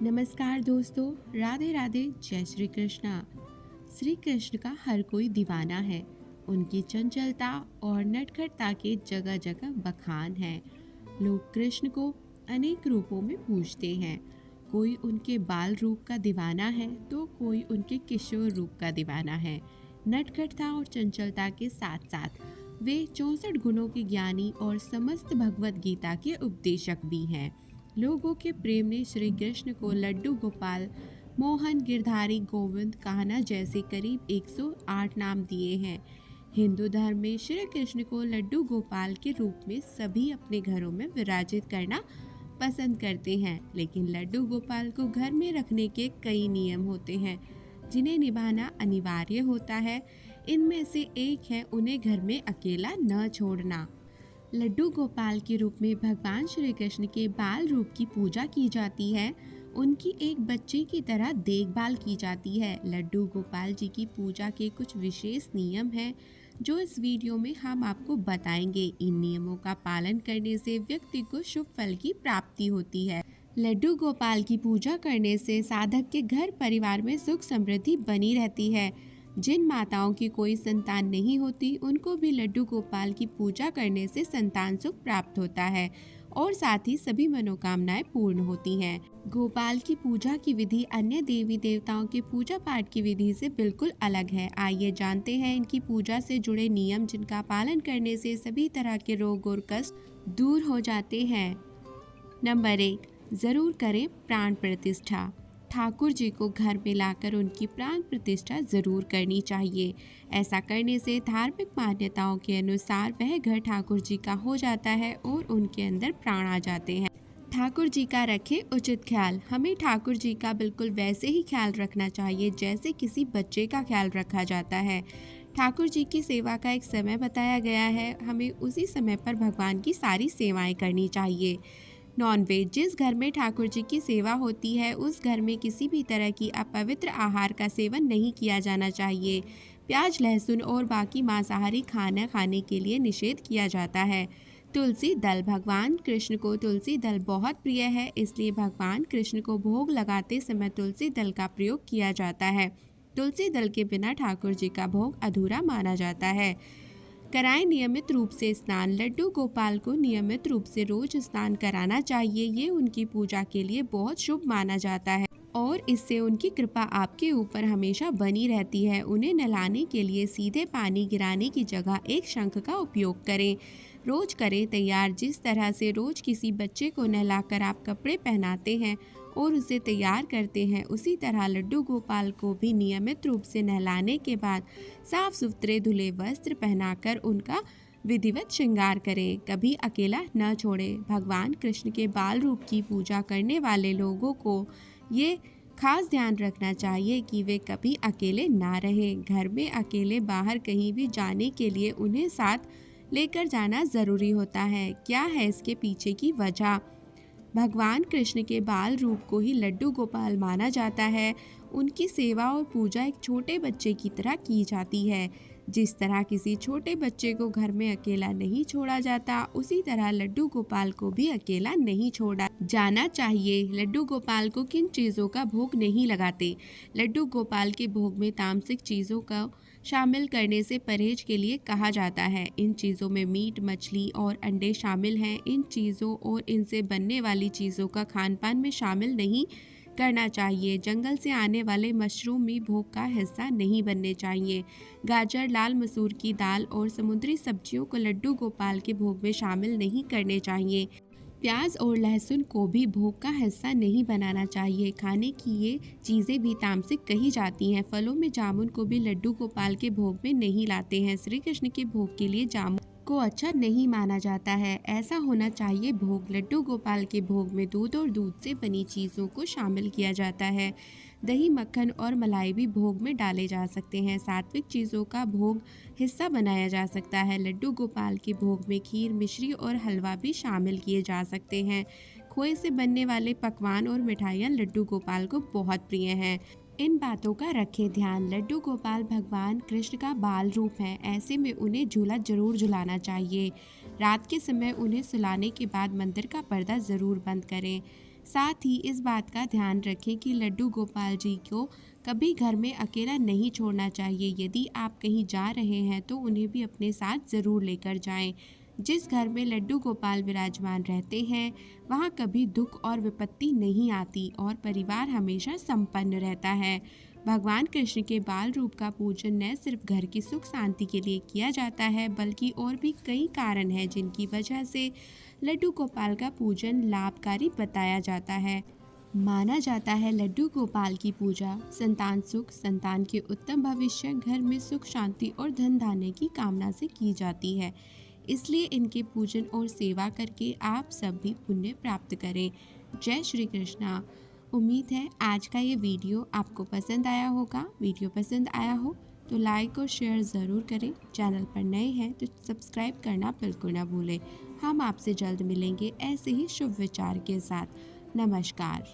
नमस्कार दोस्तों, राधे राधे, जय श्री कृष्णा। श्री कृष्ण का हर कोई दीवाना है। उनकी चंचलता और नटखटता के जगह जगह बखान है। लोग कृष्ण को अनेक रूपों में पूजते हैं। कोई उनके बाल रूप का दीवाना है तो कोई उनके किशोर रूप का दीवाना है। नटखटता और चंचलता के साथ साथ वे 64 गुणों के ज्ञानी और समस्त भगवत गीता के उपदेशक भी हैं। लोगों के प्रेम ने श्री कृष्ण को लड्डू गोपाल, मोहन, गिरधारी, गोविंद, कान्हा जैसे करीब 108 नाम दिए हैं। हिंदू धर्म में श्री कृष्ण को लड्डू गोपाल के रूप में सभी अपने घरों में विराजित करना पसंद करते हैं, लेकिन लड्डू गोपाल को घर में रखने के कई नियम होते हैं जिन्हें निभाना अनिवार्य होता है। इनमें से एक है उन्हें घर में अकेला न छोड़ना। लड्डू गोपाल के रूप में भगवान श्री कृष्ण के बाल रूप की पूजा की जाती है। उनकी एक बच्चे की तरह देखभाल की जाती है। लड्डू गोपाल जी की पूजा के कुछ विशेष नियम हैं जो इस वीडियो में हम आपको बताएंगे। इन नियमों का पालन करने से व्यक्ति को शुभ फल की प्राप्ति होती है। लड्डू गोपाल की पूजा करने से साधक के घर परिवार में सुख समृद्धि बनी रहती है। जिन माताओं की कोई संतान नहीं होती उनको भी लड्डू गोपाल की पूजा करने से संतान सुख प्राप्त होता है और साथ ही सभी मनोकामनाएं पूर्ण होती हैं। गोपाल की पूजा की विधि अन्य देवी देवताओं के पूजा पाठ की विधि से बिल्कुल अलग है। आइए जानते हैं इनकी पूजा से जुड़े नियम जिनका पालन करने से सभी तरह के रोग और कष्ट दूर हो जाते हैं। नंबर 1, जरूर करें प्राण प्रतिष्ठा। ठाकुर जी को घर में लाकर उनकी प्राण प्रतिष्ठा जरूर करनी चाहिए। ऐसा करने से धार्मिक मान्यताओं के अनुसार वह घर ठाकुर जी का हो जाता है और उनके अंदर प्राण आ जाते हैं। ठाकुर जी का रखें उचित ख्याल। हमें ठाकुर जी का बिल्कुल वैसे ही ख्याल रखना चाहिए जैसे किसी बच्चे का ख्याल रखा जाता है। ठाकुर जी की सेवा का एक समय बताया गया है, हमें उसी समय पर भगवान की सारी सेवाएं करनी चाहिए। नॉनवेज। जिस घर में ठाकुर जी की सेवा होती है उस घर में किसी भी तरह की अपवित्र आहार का सेवन नहीं किया जाना चाहिए। प्याज, लहसुन और बाकी मांसाहारी खाना खाने के लिए निषेध किया जाता है। तुलसी दल। भगवान कृष्ण को तुलसी दल बहुत प्रिय है, इसलिए भगवान कृष्ण को भोग लगाते समय तुलसी दल का प्रयोग किया जाता है। तुलसी दल के बिना ठाकुर जी का भोग अधूरा माना जाता है। कराएं नियमित रूप से स्नान। लड्डू गोपाल को नियमित रूप से रोज स्नान कराना चाहिए। ये उनकी पूजा के लिए बहुत शुभ माना जाता है और इससे उनकी कृपा आपके ऊपर हमेशा बनी रहती है। उन्हें नहलाने के लिए सीधे पानी गिराने की जगह एक शंख का उपयोग करें। रोज करें तैयार। जिस तरह से रोज किसी बच्चे को नहलाकर आप कपड़े पहनाते हैं और उसे तैयार करते हैं, उसी तरह लड्डू गोपाल को भी नियमित रूप से नहलाने के बाद साफ सुथरे धुले वस्त्र पहनाकर उनका विधिवत श्रृंगार करें। कभी अकेला न छोड़ें। भगवान कृष्ण के बाल रूप की पूजा करने वाले लोगों को ये खास ध्यान रखना चाहिए कि वे कभी अकेले ना रहें। घर में अकेले बाहर कहीं भी जाने के लिए उन्हें साथ लेकर जाना ज़रूरी होता है। क्या है इसके पीछे की वजह? भगवान कृष्ण के बाल रूप को ही लड्डू गोपाल माना जाता है। उनकी सेवा और पूजा एक छोटे बच्चे की तरह की जाती है। जिस तरह किसी छोटे बच्चे को घर में अकेला नहीं छोड़ा जाता, उसी तरह लड्डू गोपाल को भी अकेला नहीं छोड़ा जाना चाहिए। लड्डू गोपाल को किन चीज़ों का भोग नहीं लगाते? लड्डू गोपाल के भोग में तामसिक चीज़ों का शामिल करने से परहेज के लिए कहा जाता है। इन चीज़ों में मीट, मछली और अंडे शामिल हैं। इन चीज़ों और इनसे बनने वाली चीज़ों का खान पान में शामिल नहीं करना चाहिए। जंगल से आने वाले मशरूम भी भोग का हिस्सा नहीं बनने चाहिए। गाजर, लाल मसूर की दाल और समुद्री सब्जियों को लड्डू गोपाल के भोग में शामिल नहीं करने चाहिए। प्याज और लहसुन को भी भोग का हिस्सा नहीं बनाना चाहिए। खाने की ये चीज़ें भी तामसिक कही जाती हैं। फलों में जामुन को भी लड्डू गोपाल के भोग में नहीं लाते हैं। श्री कृष्ण के भोग के लिए जामुन को अच्छा नहीं माना जाता है। ऐसा होना चाहिए भोग। लड्डू गोपाल के भोग में दूध और दूध से बनी चीज़ों को शामिल किया जाता है। दही, मक्खन और मलाई भी भोग में डाले जा सकते हैं। सात्विक चीज़ों का भोग हिस्सा बनाया जा सकता है। लड्डू गोपाल के भोग में खीर, मिश्री और हलवा भी शामिल किए जा सकते हैं। खोए से बनने वाले पकवान और मिठाइयाँ लड्डू गोपाल को बहुत प्रिय हैं। इन बातों का रखें ध्यान। लड्डू गोपाल भगवान कृष्ण का बाल रूप है, ऐसे में उन्हें झूला जरूर झुलाना चाहिए। रात के समय उन्हें सुलाने के बाद मंदिर का पर्दा ज़रूर बंद करें। साथ ही इस बात का ध्यान रखें कि लड्डू गोपाल जी को कभी घर में अकेला नहीं छोड़ना चाहिए। यदि आप कहीं जा रहे हैं तो उन्हें भी अपने साथ ज़रूर लेकर जाएं। जिस घर में लड्डू गोपाल विराजमान रहते हैं वहाँ कभी दुख और विपत्ति नहीं आती और परिवार हमेशा संपन्न रहता है। भगवान कृष्ण के बाल रूप का पूजन न सिर्फ घर की सुख शांति के लिए किया जाता है बल्कि और भी कई कारण हैं जिनकी वजह से लड्डू गोपाल का पूजन लाभकारी बताया जाता है। माना जाता है लड्डू गोपाल की पूजा संतान सुख, संतान के उत्तम भविष्य, घर में सुख शांति और धन धान्य की कामना से की जाती है। इसलिए इनके पूजन और सेवा करके आप सब भी पुण्य प्राप्त करें। जय श्री कृष्णा। उम्मीद है आज का ये वीडियो आपको पसंद आया होगा। वीडियो पसंद आया हो तो लाइक और शेयर ज़रूर करें। चैनल पर नए हैं तो सब्सक्राइब करना बिल्कुल ना भूलें। हम आपसे जल्द मिलेंगे ऐसे ही शुभ विचार के साथ। नमस्कार।